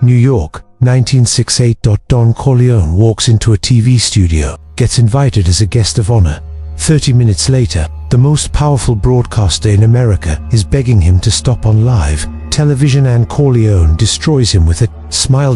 New York, 1968. Don Corleone walks into a TV studio, gets invited as a guest of honor. 30 minutes later, the most powerful broadcaster in America is begging him to stop on live television, and Corleone destroys him with a smile.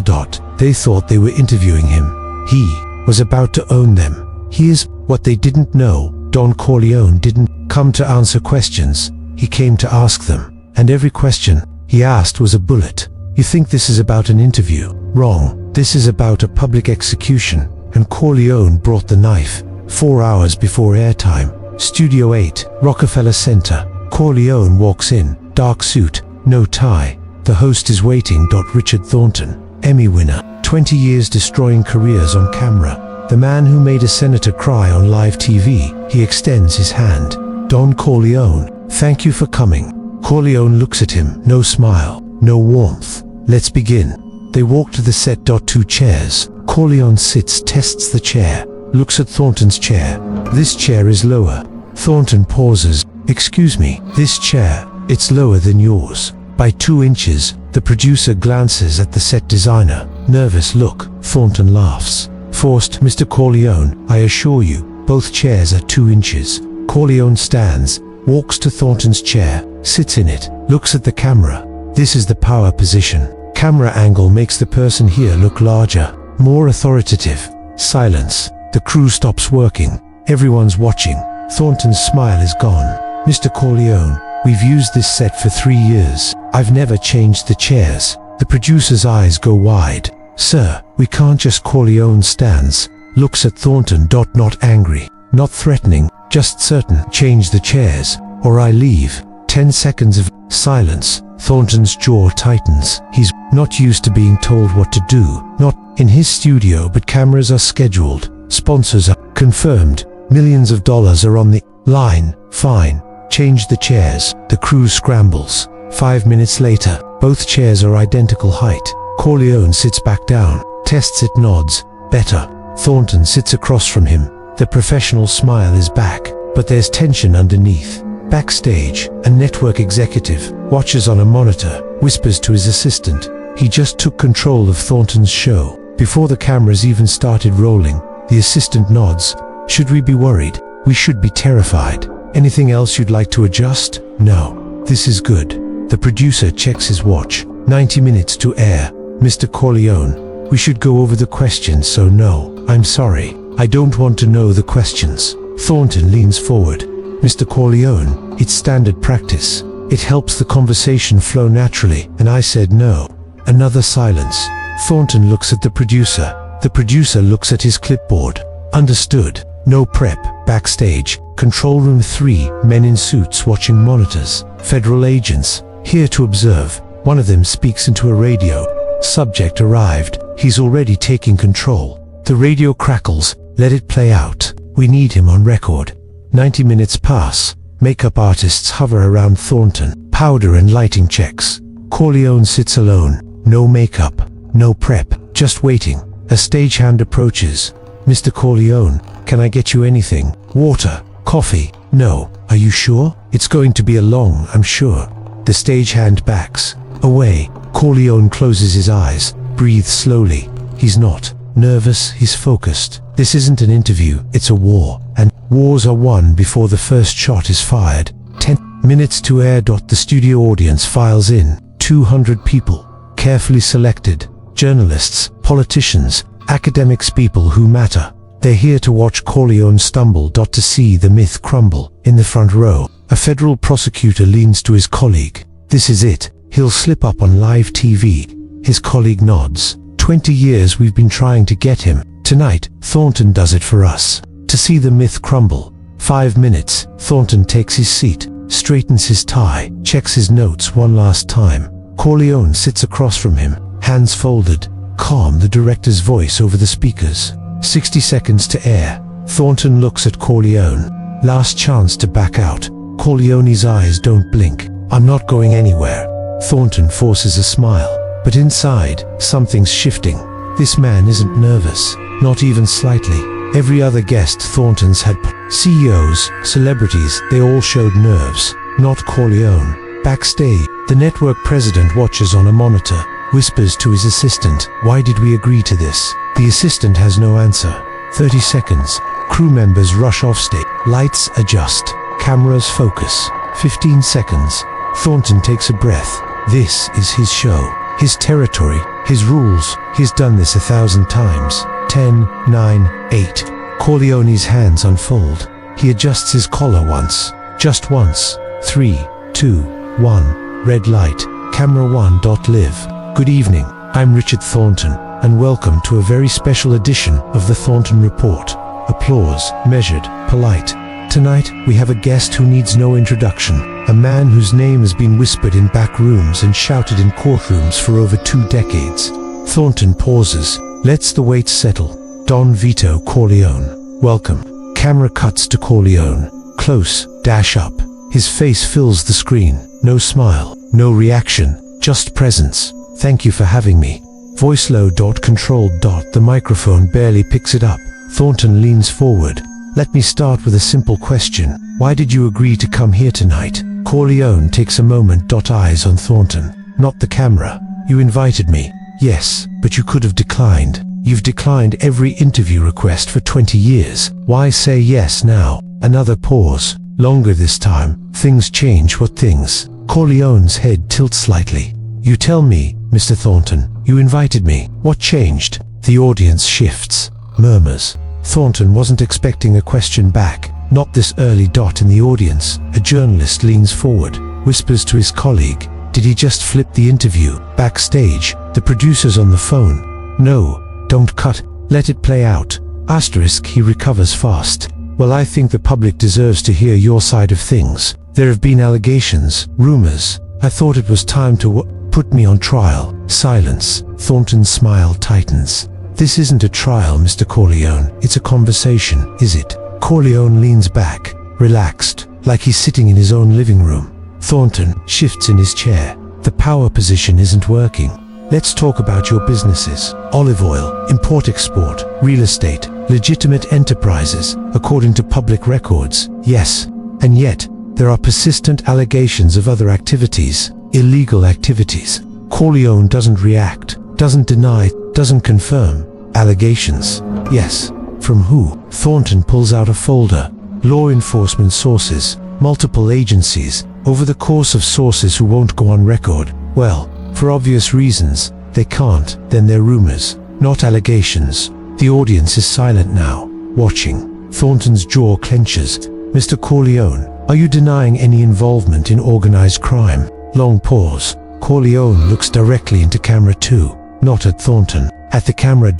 They thought they were interviewing him. He was about to own them. Here's what they didn't know. Don Corleone didn't come to answer questions. He came to ask them. And every question he asked was a bullet. You think this is about an interview? Wrong. This is about a public execution. And Corleone brought the knife 4 hours before airtime. Studio 8, Rockefeller Center. Corleone walks in, dark suit, no tie. The host is waiting. Richard Thornton, Emmy winner, 20 years destroying careers on camera. The man who made a senator cry on live TV. He extends his hand. Don Corleone, thank you for coming. Corleone looks at him, no smile, no warmth. Let's begin. They walk to the set. 2 chairs. Corleone sits, tests the chair, looks at Thornton's chair. This chair is lower. Thornton pauses. Excuse me, this chair, it's lower than yours by 2 inches. The producer glances at the set designer. Nervous look. Thornton laughs. Forced, Mr. Corleone, I assure you, both chairs are 2 inches. Corleone stands, walks to Thornton's chair, sits in it, looks at the camera. This is the power position. Camera angle makes the person here look larger, more authoritative. Silence. The crew stops working. Everyone's watching. Thornton's smile is gone. Mr. Corleone, we've used this set for 3 years. I've never changed the chairs. The producer's eyes go wide. Sir, we can't just. Corleone stands, looks at Thornton. Not angry, not threatening, just certain. Change the chairs, or I leave. 10 seconds of silence. Thornton's jaw tightens. He's not used to being told what to do. Not in his studio, but cameras are scheduled. Sponsors are confirmed. Millions of dollars are on the line. Fine. Change the chairs. The crew scrambles. 5 minutes later, both chairs are identical height. Corleone sits back down, tests it, nods. Better. Thornton sits across from him. The professional smile is back, but there's tension underneath. Backstage, a network executive watches on a monitor, whispers to his assistant. He just took control of Thornton's show. Before the cameras even started rolling, the assistant nods. Should we be worried? We should be terrified. Anything else you'd like to adjust? No. This is good. The producer checks his watch. 90 minutes to air. Mr. Corleone, we should go over the questions. So no, I'm sorry. I don't want to know the questions. Thornton leans forward. Mr. Corleone, it's standard practice. It helps the conversation flow naturally. And I said no. Another silence. Thornton looks at the producer. The producer looks at his clipboard. Understood. No prep. Backstage. Control room 3. Men in suits watching monitors. Federal agents. Here to observe. One of them speaks into a radio. Subject arrived. He's already taking control. The radio crackles. Let it play out. We need him on record. 90 minutes pass. Makeup artists hover around Thornton. Powder and lighting checks. Corleone sits alone. No makeup. No prep. Just waiting. A stagehand approaches. Mr. Corleone, can I get you anything? Water? Coffee? No. Are you sure? It's going to be a long, I'm sure. The stagehand backs away. Corleone closes his eyes, breathes slowly. He's not nervous, he's focused. This isn't an interview, it's a war. And wars are won before the first shot is fired. 10 minutes to air. The studio audience files in. 200 people, carefully selected. Journalists, politicians, academics, people who matter. They're here to watch Corleone stumble. To see the myth crumble. In the front row, a federal prosecutor leans to his colleague. This is it. He'll slip up on live TV. His colleague nods. 20 years we've been trying to get him. Tonight, Thornton does it for us. To see the myth crumble. 5 minutes. Thornton takes his seat, straightens his tie, checks his notes one last time. Corleone sits across from him, hands folded. Calm. The director's voice over the speakers. 60 seconds to air. Thornton looks at Corleone. Last chance to back out. Corleone's eyes don't blink. I'm not going anywhere. Thornton forces a smile. But inside, something's shifting. This man isn't nervous. Not even slightly. Every other guest Thornton's had, CEOs, celebrities, they all showed nerves. Not Corleone. Backstage, the network president watches on a monitor. whispers to his assistant, "Why did we agree to this?" The assistant has no answer. 30 seconds. Crew members rush off stage. Lights adjust. Cameras focus. 15 seconds. Thornton takes a breath. This is his show, his territory, his rules. He's done this 1,000 times. 10, 9, 8. Corleone's hands unfold. He adjusts his collar once. Just once. 3, 2, 1. Red light. Camera 1. Live. Good evening. I'm Richard Thornton, and welcome to a very special edition of the Thornton Report. Applause, measured, polite. Tonight, we have a guest who needs no introduction. A man whose name has been whispered in back rooms and shouted in courtrooms for over 2 decades. Thornton pauses, lets the weight settle. Don Vito Corleone. Welcome. Camera cuts to Corleone. Close, dash up. His face fills the screen. No smile, no reaction, just presence. Thank you for having me. Voice low. Controlled. The microphone barely picks it up. Thornton leans forward. Let me start with a simple question. Why did you agree to come here tonight? Corleone takes a moment. Eyes on Thornton. Not the camera. You invited me. Yes, but you could have declined. You've declined every interview request for 20 years. Why say yes now? Another pause. Longer this time. Things change. What things? Corleone's head tilts slightly. You tell me, Mr. Thornton. You invited me. What changed? The audience shifts. Murmurs. Thornton wasn't expecting a question back. Not this early. In the audience, a journalist leans forward, whispers to his colleague. Did he just flip the interview? Backstage, the producer's on the phone. No, don't cut. Let it play out. Asterisk. He recovers fast. Well, I think the public deserves to hear your side of things. There have been allegations, rumors. I thought it was time to put me on trial. Silence. Thornton's smile tightens. This isn't a trial, Mr. Corleone. It's a conversation, is it? Corleone leans back, relaxed, like he's sitting in his own living room. Thornton shifts in his chair. The power position isn't working. Let's talk about your businesses. Olive oil, import-export, real estate, legitimate enterprises, according to public records. Yes. And yet, there are persistent allegations of other activities, illegal activities. Corleone doesn't react, doesn't deny, doesn't confirm. Allegations. Yes. From who? Thornton pulls out a folder. Law enforcement sources, multiple agencies, over the course of sources who won't go on record. Well, for obvious reasons, they can't. Then they're rumors, not allegations. The audience is silent now, watching. Thornton's jaw clenches. Mr. Corleone, are you denying any involvement in organized crime? Long pause. Corleone looks directly into camera 2. Not at Thornton, at the camera.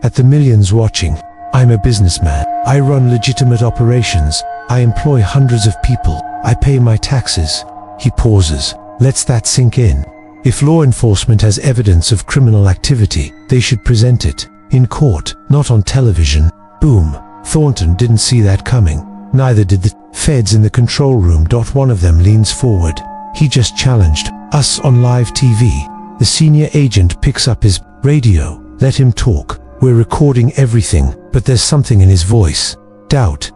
At the millions watching. I'm a businessman. I run legitimate operations. I employ hundreds of people. I pay my taxes. He pauses. Lets that sink in. If law enforcement has evidence of criminal activity, they should present it. In court, not on television. Boom. Thornton didn't see that coming. Neither did the feds in the control room. One of them leans forward. He just challenged us on live TV. The senior agent picks up his radio. Let him talk. We're recording everything, but there's something in his voice. Doubt.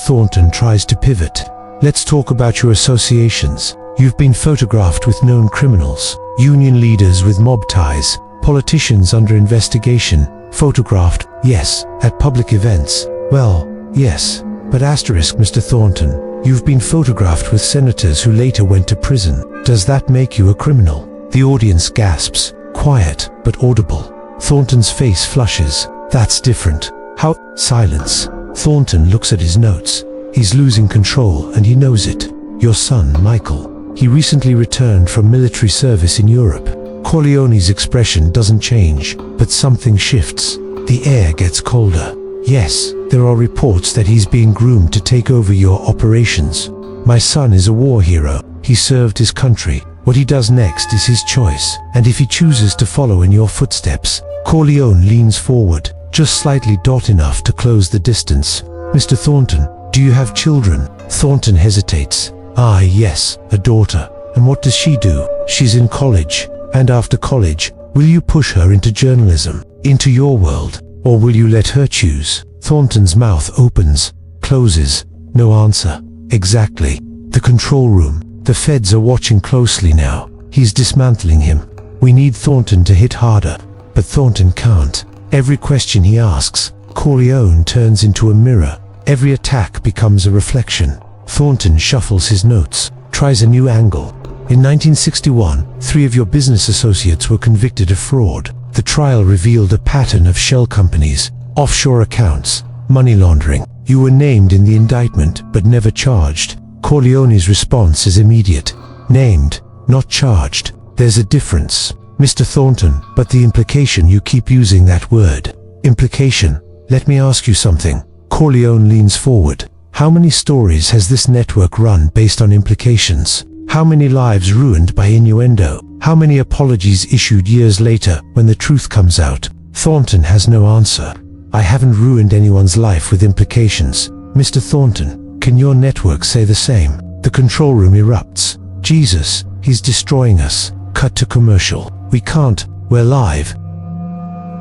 Thornton tries to pivot. Let's talk about your associations. You've been photographed with known criminals, union leaders with mob ties, politicians under investigation. Photographed, yes, at public events. Well, yes, but asterisk, Mr. Thornton. You've been photographed with senators who later went to prison. Does that make you a criminal? The audience gasps, quiet but audible. Thornton's face flushes. That's different. How? Silence. Thornton looks at his notes. He's losing control and he knows it. Your son, Michael. He recently returned from military service in Europe. Corleone's expression doesn't change, but something shifts. The air gets colder. Yes, there are reports that he's being groomed to take over your operations. My son is a war hero. He served his country. What he does next is his choice, and if he chooses to follow in your footsteps. Corleone leans forward, just slightly enough to close the distance. Mr. Thornton, do you have children? Thornton hesitates. Ah, yes, a daughter. And what does she do? She's in college. And after college, will you push her into journalism, into your world, or will you let her choose? Thornton's mouth opens, closes. No answer. Exactly. The control room. The feds are watching closely now. He's dismantling him. We need Thornton to hit harder, but Thornton can't. Every question he asks, Corleone turns into a mirror. Every attack becomes a reflection. Thornton shuffles his notes, tries a new angle. In 1961, 3 of your business associates were convicted of fraud. The trial revealed a pattern of shell companies, offshore accounts, money laundering. You were named in the indictment, but never charged. Corleone's response is immediate. Named, not charged. There's a difference, Mr. Thornton, but the implication, you keep using that word. Implication. Let me ask you something. Corleone leans forward. How many stories has this network run based on implications? How many lives ruined by innuendo? How many apologies issued years later when the truth comes out? Thornton has no answer. I haven't ruined anyone's life with implications. Mr. Thornton, can your network say the same? The control room erupts. Jesus, he's destroying us. Cut to commercial. We can't. We're live.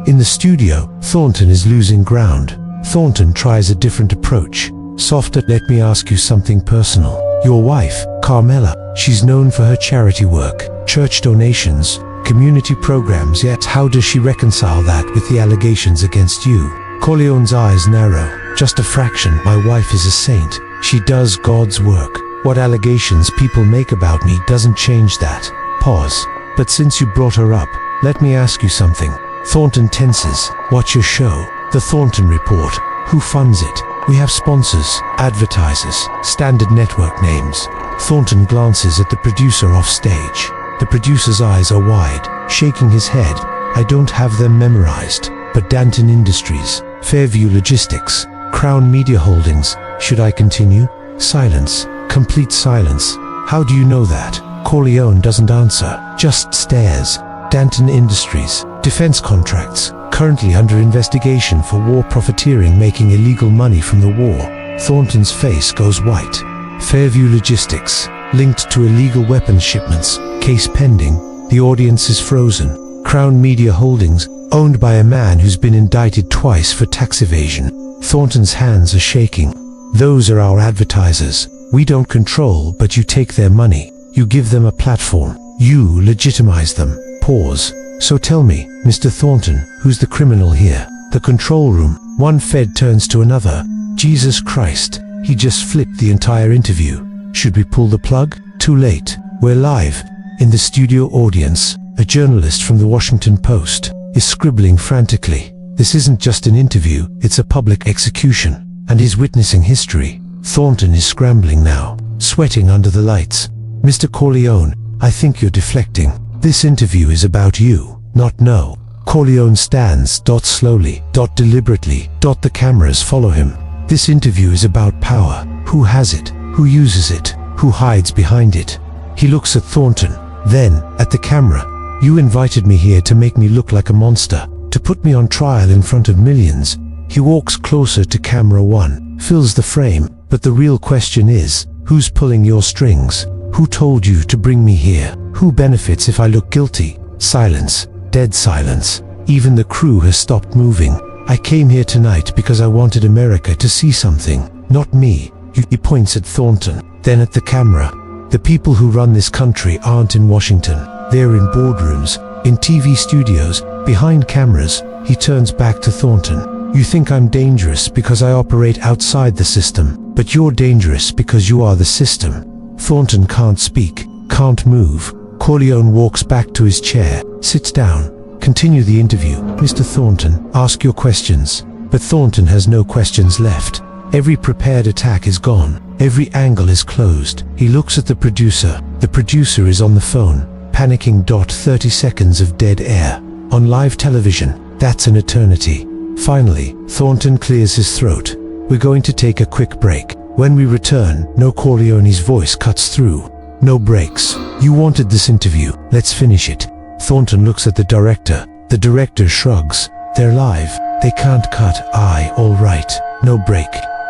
In the studio, Thornton is losing ground. Thornton tries a different approach. Softer. Let me ask you something personal. Your wife, Carmela, she's known for her charity work, church donations, community programs, yet how does she reconcile that with the allegations against you? Corleone's eyes narrow. Just a fraction. My wife is a saint. She does God's work. What allegations people make about me doesn't change that. Pause. But since you brought her up, let me ask you something. Thornton tenses. What's your show? The Thornton Report. Who funds it? We have sponsors, advertisers, standard network names. Thornton glances at the producer off stage. The producer's eyes are wide, shaking his head. I don't have them memorized, but Danton Industries, Fairview Logistics, Crown Media Holdings. Should I continue? Silence. Complete silence. How do you know that? Corleone doesn't answer, just stares. Danton Industries, defense contracts, currently under investigation for war profiteering, making illegal money from the war. Thornton's face goes white. Fairview Logistics, linked to illegal weapons shipments, case pending. The audience is frozen. Crown Media Holdings, owned by a man who's been indicted twice for tax evasion. Thornton's hands are shaking. Those are our advertisers. We don't control, but you take their money. You give them a platform. You legitimize them. Pause. So tell me, Mr. Thornton, who's the criminal here? The control room. One Fed turns to another. Jesus Christ, he just flipped the entire interview. Should we pull the plug? Too late. We're live. In the studio audience, a journalist from the Washington Post is scribbling frantically. This isn't just an interview, it's a public execution, and he's witnessing history. Thornton is scrambling now, sweating under the lights. Mr. Corleone, I think you're deflecting. This interview is about you, not no. Corleone stands, slowly, deliberately, the cameras follow him. This interview is about power. Who has it? Who uses it? Who hides behind it? He looks at Thornton, then at the camera. You invited me here to make me look like a monster, to put me on trial in front of millions. He walks closer to camera 1, fills the frame, but the real question is, who's pulling your strings? Who told you to bring me here? Who benefits if I look guilty? Silence. Dead silence. Even the crew has stopped moving. I came here tonight because I wanted America to see something, not me. He points at Thornton, then at the camera. The people who run this country aren't in Washington. They're in boardrooms, in TV studios, behind cameras. He turns back to Thornton. You think I'm dangerous because I operate outside the system, but you're dangerous because you are the system. Thornton can't speak, can't move. Corleone walks back to his chair, sits down. Continue the interview. Mr. Thornton, ask your questions. But Thornton has no questions left. Every prepared attack is gone. Every angle is closed. He looks at the producer. The producer is on the phone, panicking. 30 seconds of dead air. On live television, that's an eternity. Finally, Thornton clears his throat. We're going to take a quick break. When we return, no. Corleone's voice cuts through. No breaks. You wanted this interview. Let's finish it. Thornton looks at the director. The director shrugs. They're live. They can't cut. All right. No break.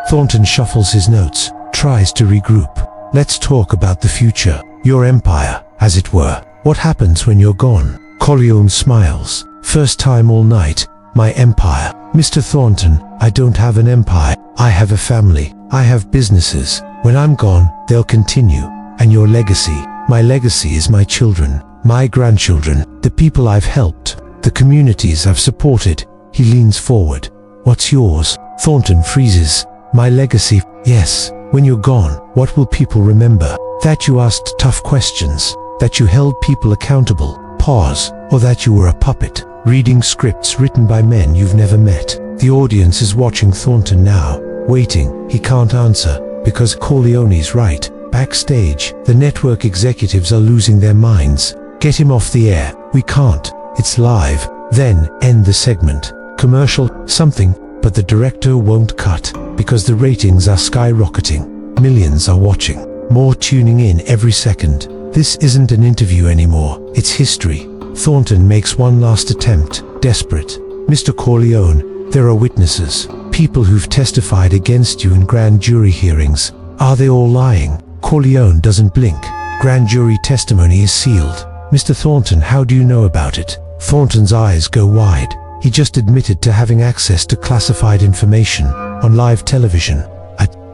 Thornton shuffles his notes, tries to regroup. Let's talk about the future. Your empire, as it were. What happens when you're gone? Corleone smiles. First time all night. My empire. Mr. Thornton, I don't have an empire. I have a family. I have businesses. When I'm gone, they'll continue. And your legacy? My legacy is my children. My grandchildren, the people I've helped, the communities I've supported. He leans forward. What's yours? Thornton freezes. My legacy. Yes. When you're gone, what will people remember? That you asked tough questions, that you held people accountable. Pause. Or that you were a puppet, reading scripts written by men you've never met. The audience is watching Thornton now, waiting. He can't answer, because Corleone's right. Backstage, the network executives are losing their minds. Get him off the air. We can't. It's live. Then, end the segment. Commercial, something, but the director won't cut, because the ratings are skyrocketing. Millions are watching. More tuning in every second. This isn't an interview anymore. It's history. Thornton makes one last attempt, desperate. Mr. Corleone, there are witnesses. People who've testified against you in grand jury hearings. Are they all lying? Corleone doesn't blink. Grand jury testimony is sealed. Mr. Thornton, how do you know about it? Thornton's eyes go wide. He just admitted to having access to classified information on live television.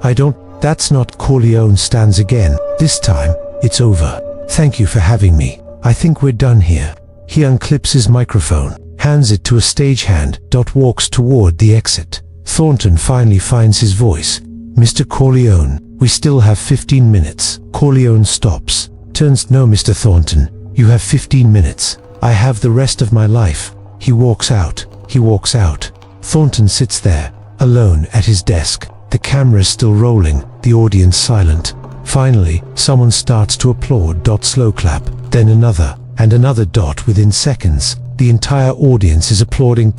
I don't. That's not. Corleone stands again. This time, it's over. Thank you for having me. I think we're done here. He unclips his microphone, hands it to a stagehand. Walks toward the exit. Thornton finally finds his voice. Mr. Corleone, we still have 15 minutes. Corleone stops, turns. No, Mr. Thornton, you have 15 minutes. I have the rest of my life. He walks out. He walks out. Thornton sits there, alone at his desk. The camera's still rolling, the audience silent. Finally, someone starts to applaud. Slow clap, then another, and another. Within seconds, the entire audience is applauding.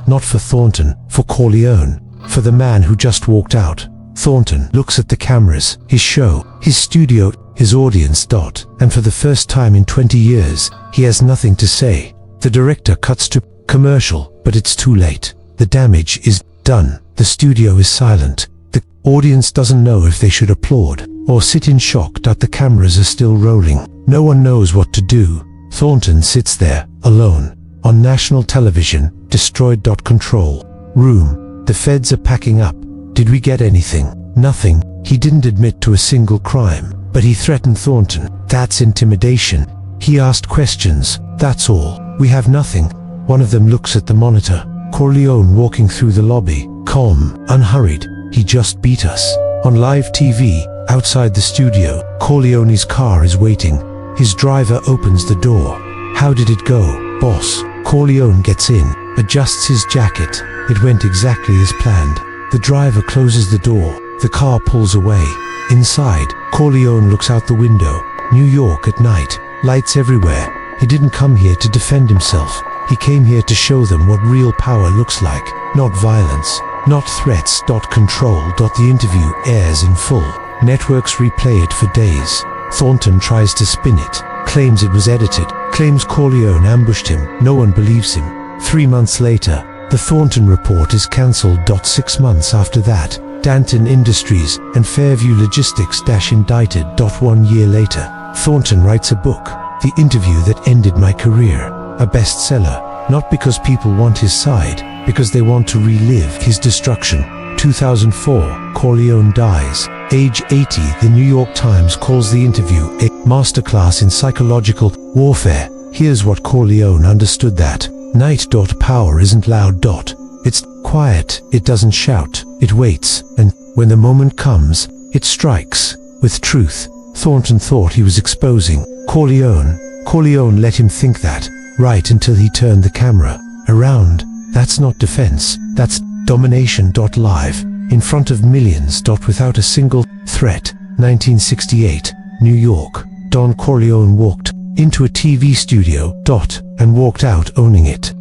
Not for Thornton, for Corleone, for the man who just walked out. Thornton looks at the cameras, his show, his studio, his audience. And for the first time in 20 years, he has nothing to say. The director cuts to commercial, but it's too late. The damage is done. The studio is silent. The audience doesn't know if they should applaud or sit in shock. The cameras are still rolling. No one knows what to do. Thornton sits there, alone, on national television. Destroyed. Control room. The feds are packing up. Did we get anything? Nothing. He didn't admit to a single crime, but he threatened Thornton. That's intimidation. He asked questions. That's all. We have nothing. One of them looks at the monitor. Corleone walking through the lobby, calm, unhurried. He just beat us. On live TV, outside the studio, Corleone's car is waiting. His driver opens the door. How did it go, boss? Corleone gets in, adjusts his jacket. It went exactly as planned. The driver closes the door. The car pulls away. Inside, Corleone looks out the window. New York at night, lights everywhere. He didn't come here to defend himself. He came here to show them what real power looks like. Not violence, not threats. Control. The interview airs in full. Networks replay it for days. Thornton tries to spin it, claims it was edited, claims Corleone ambushed him. No one believes him. 3 months later, the Thornton report is cancelled. 6 months after that, Danton Industries and Fairview Logistics indicted. 1 year later, Thornton writes a book, The Interview That Ended My Career, a bestseller, not because people want his side, because they want to relive his destruction. 2004, Corleone dies, age 80. The New York Times calls the interview a masterclass in psychological warfare. Here's what Corleone understood that night. Power isn't loud. It's quiet. It doesn't shout. It waits, and when the moment comes, it strikes with truth. Thornton thought he was exposing Corleone. Corleone let him think that, right until he turned the camera around. That's not defense. That's domination. Live, in front of millions. Without a single threat. 1968, New York. Don Corleone walked into a TV studio. And walked out owning it.